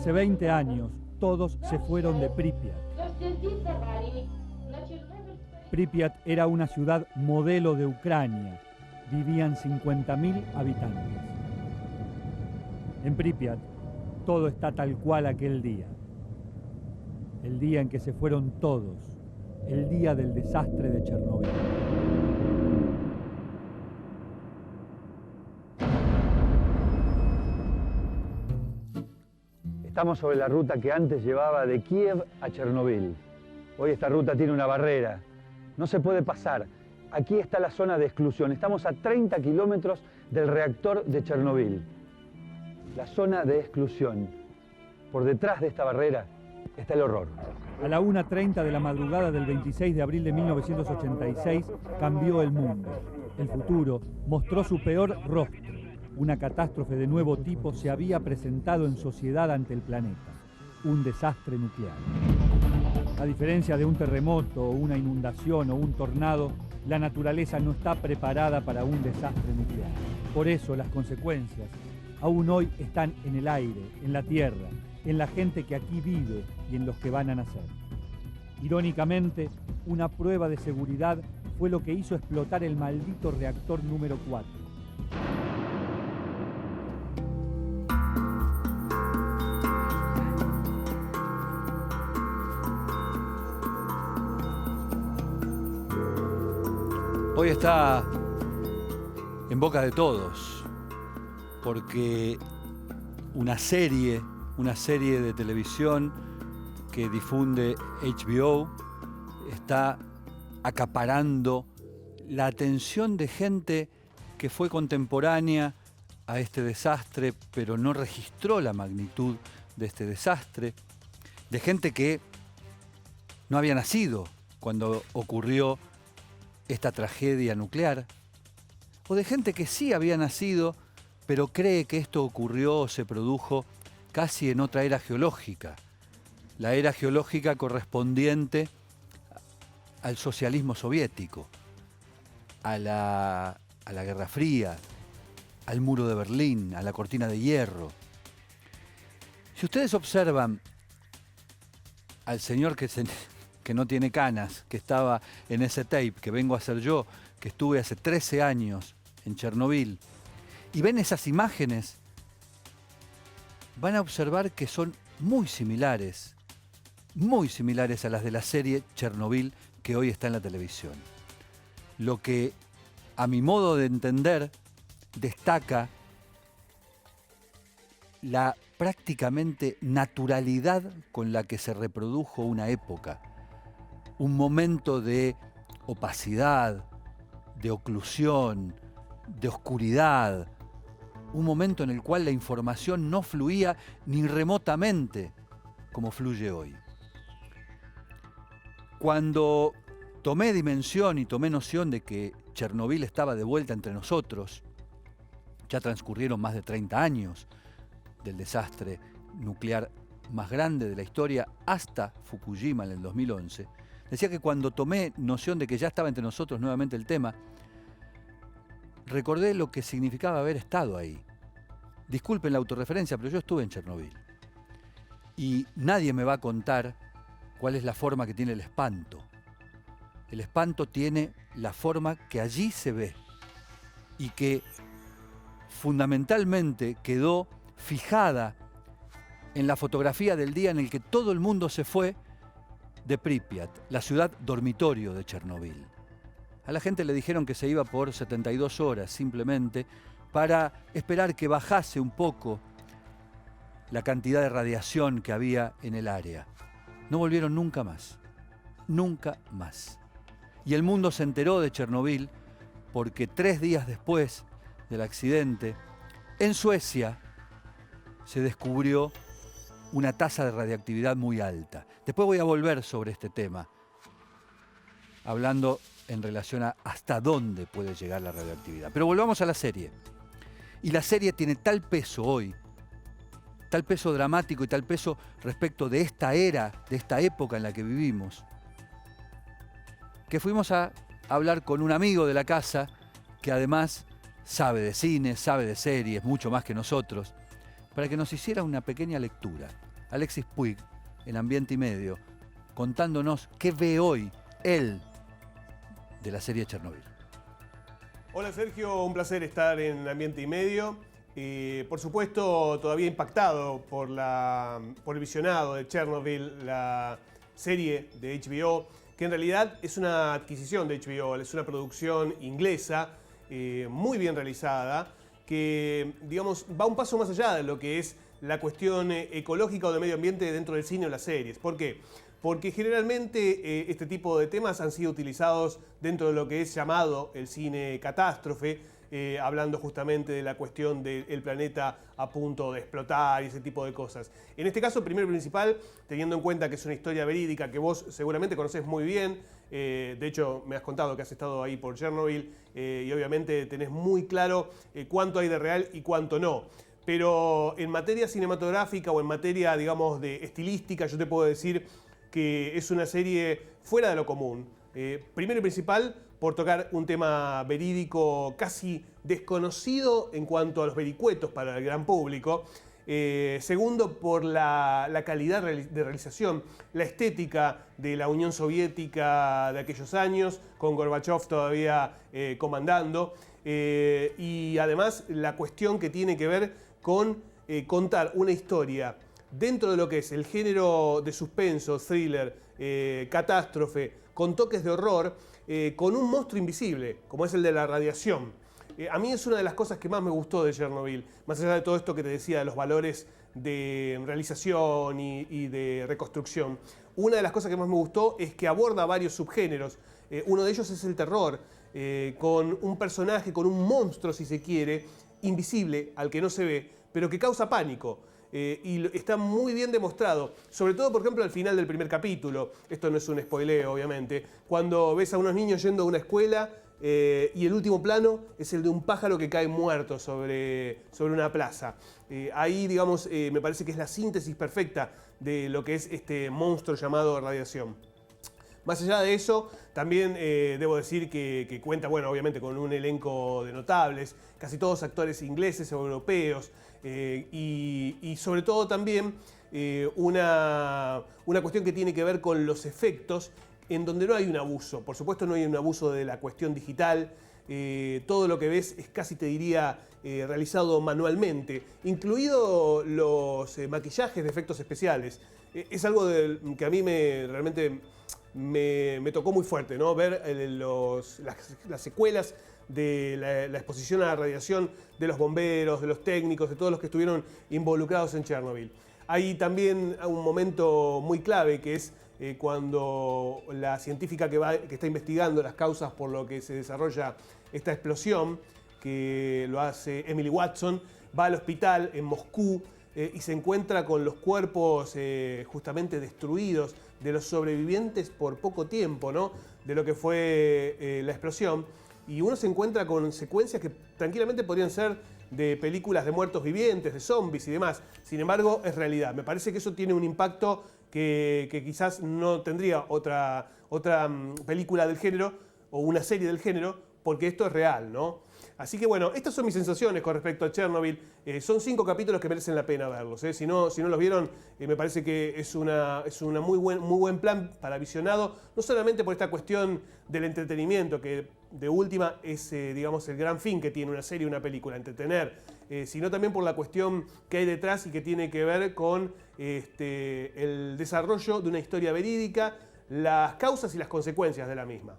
Hace 20 años, todos se fueron de Pripyat. Pripyat era una ciudad modelo de Ucrania. Vivían 50.000 habitantes. En Pripyat, todo está tal cual aquel día. El día en que se fueron todos. El día del desastre de Chernóbil. Estamos sobre la ruta que antes llevaba de Kiev a Chernóbil. Hoy esta ruta tiene una barrera. No se puede pasar. Aquí está la zona de exclusión. Estamos a 30 kilómetros del reactor de Chernóbil. La zona de exclusión. Por detrás de esta barrera está el horror. A la 1:30 de la madrugada del 26 de abril de 1986 cambió el mundo. El futuro mostró su peor rostro. Una catástrofe de nuevo tipo se había presentado en sociedad ante el planeta. Un desastre nuclear. A diferencia de un terremoto, una inundación o un tornado, la naturaleza no está preparada para un desastre nuclear. Por eso las consecuencias aún hoy están en el aire, en la tierra, en la gente que aquí vive y en los que van a nacer. Irónicamente, una prueba de seguridad fue lo que hizo explotar el maldito reactor número 4. Hoy está en boca de todos, porque una serie de televisión que difunde HBO está acaparando la atención de gente que fue contemporánea a este desastre, pero no registró la magnitud de este desastre, de gente que no había nacido cuando ocurrió esta tragedia nuclear, o de gente que sí había nacido, pero cree que esto ocurrió o se produjo casi en otra era geológica, la era geológica correspondiente al socialismo soviético, a la Guerra Fría, al muro de Berlín, a la cortina de hierro. Si ustedes observan al señor que no tiene canas, que estaba en ese tape, que vengo a hacer yo, que estuve hace 13 años en Chernóbil, y ven esas imágenes, van a observar que son muy similares a las de la serie Chernóbil que hoy está en la televisión. Lo que, a mi modo de entender, destaca la prácticamente naturalidad con la que se reprodujo una época, un momento de opacidad, de oclusión, de oscuridad, un momento en el cual la información no fluía ni remotamente como fluye hoy. Cuando tomé dimensión y tomé noción de que Chernóbil estaba de vuelta entre nosotros, ya transcurrieron más de 30 años del desastre nuclear más grande de la historia hasta Fukushima en el 2011, decía que cuando tomé noción de que ya estaba entre nosotros nuevamente el tema, recordé lo que significaba haber estado ahí. Disculpen la autorreferencia, pero yo estuve en Chernóbil. Y nadie me va a contar cuál es la forma que tiene el espanto. El espanto tiene la forma que allí se ve y que fundamentalmente quedó fijada en la fotografía del día en el que todo el mundo se fue de Pripyat, la ciudad dormitorio de Chernóbil. A la gente le dijeron que se iba por 72 horas simplemente para esperar que bajase un poco la cantidad de radiación que había en el área. No volvieron nunca más, nunca más. Y el mundo se enteró de Chernóbil porque 3 días después del accidente, en Suecia se descubrió una tasa de radiactividad muy alta. Después voy a volver sobre este tema, hablando en relación a hasta dónde puede llegar la radioactividad. Pero volvamos a la serie. Y la serie tiene tal peso hoy, tal peso dramático y tal peso respecto de esta era, de esta época en la que vivimos, que fuimos a hablar con un amigo de la casa que además sabe de cine, sabe de series, mucho más que nosotros, para que nos hiciera una pequeña lectura. Alexis Puig, en Ambiente y Medio, contándonos qué ve hoy él de la serie Chernobyl. Hola Sergio, un placer estar en Ambiente y Medio. Por supuesto, todavía impactado por el visionado de Chernobyl, la serie de HBO, que en realidad es una adquisición de HBO, es una producción inglesa muy bien realizada, que digamos va un paso más allá de lo que es la cuestión ecológica o de medio ambiente dentro del cine o las series. ¿Por qué? Porque generalmente este tipo de temas han sido utilizados dentro de lo que es llamado el cine catástrofe, hablando justamente de la cuestión del planeta a punto de explotar y ese tipo de cosas. En este caso, primero y principal, teniendo en cuenta que es una historia verídica que vos seguramente conocés muy bien, de hecho me has contado que has estado ahí por Chernobyl y obviamente tenés muy claro cuánto hay de real y cuánto no. Pero en materia cinematográfica o en materia, digamos, de estilística, yo te puedo decir que es una serie fuera de lo común. Primero y principal, por tocar un tema verídico casi desconocido en cuanto a los vericuetos para el gran público. Segundo, por la calidad de realización, la estética de la Unión Soviética de aquellos años, con Gorbachev todavía comandando. Y además la cuestión que tiene que ver con contar una historia dentro de lo que es el género de suspenso, thriller, catástrofe, con toques de horror, con un monstruo invisible, como es el de la radiación. A mí es una de las cosas que más me gustó de Chernobyl, más allá de todo esto que te decía de los valores de realización y de reconstrucción. Una de las cosas que más me gustó es que aborda varios subgéneros. Uno de ellos es el terror, con un personaje, con un monstruo, si se quiere, invisible, al que no se ve, pero que causa pánico. Y está muy bien demostrado, sobre todo por ejemplo al final del primer capítulo, esto no es un spoileo obviamente, cuando ves a unos niños yendo a una escuela y el último plano es el de un pájaro que cae muerto sobre una plaza. Ahí digamos me parece que es la síntesis perfecta de lo que es este monstruo llamado radiación. Más allá de eso, también debo decir que cuenta, bueno, obviamente con un elenco de notables, casi todos actores ingleses o europeos, y sobre todo también una cuestión que tiene que ver con los efectos, en donde no hay un abuso. Por supuesto no hay un abuso de la cuestión digital, todo lo que ves es casi, te diría, realizado manualmente, incluido los maquillajes de efectos especiales. Es algo que a mí realmente me tocó muy fuerte, ¿no? Ver las secuelas de la exposición a la radiación de los bomberos, de los técnicos, de todos los que estuvieron involucrados en Chernobyl. Hay también un momento muy clave que es cuando la científica que está investigando las causas por lo que se desarrolla esta explosión, que lo hace Emily Watson, va al hospital en Moscú y se encuentra con los cuerpos justamente destruidos de los sobrevivientes por poco tiempo, ¿no? De lo que fue la explosión. Y uno se encuentra con secuencias que tranquilamente podrían ser de películas de muertos vivientes, de zombies y demás. Sin embargo, es realidad. Me parece que eso tiene un impacto que quizás no tendría otra película del género o una serie del género, porque esto es real, ¿no? Así que bueno, estas son mis sensaciones con respecto a Chernobyl. Son 5 capítulos que merecen la pena verlos. Si no los vieron, me parece que es una muy buen plan para visionado, no solamente por esta cuestión del entretenimiento, que de última es digamos, el gran fin que tiene una serie, una película, entretener, sino también por la cuestión que hay detrás y que tiene que ver con el desarrollo de una historia verídica, las causas y las consecuencias de la misma.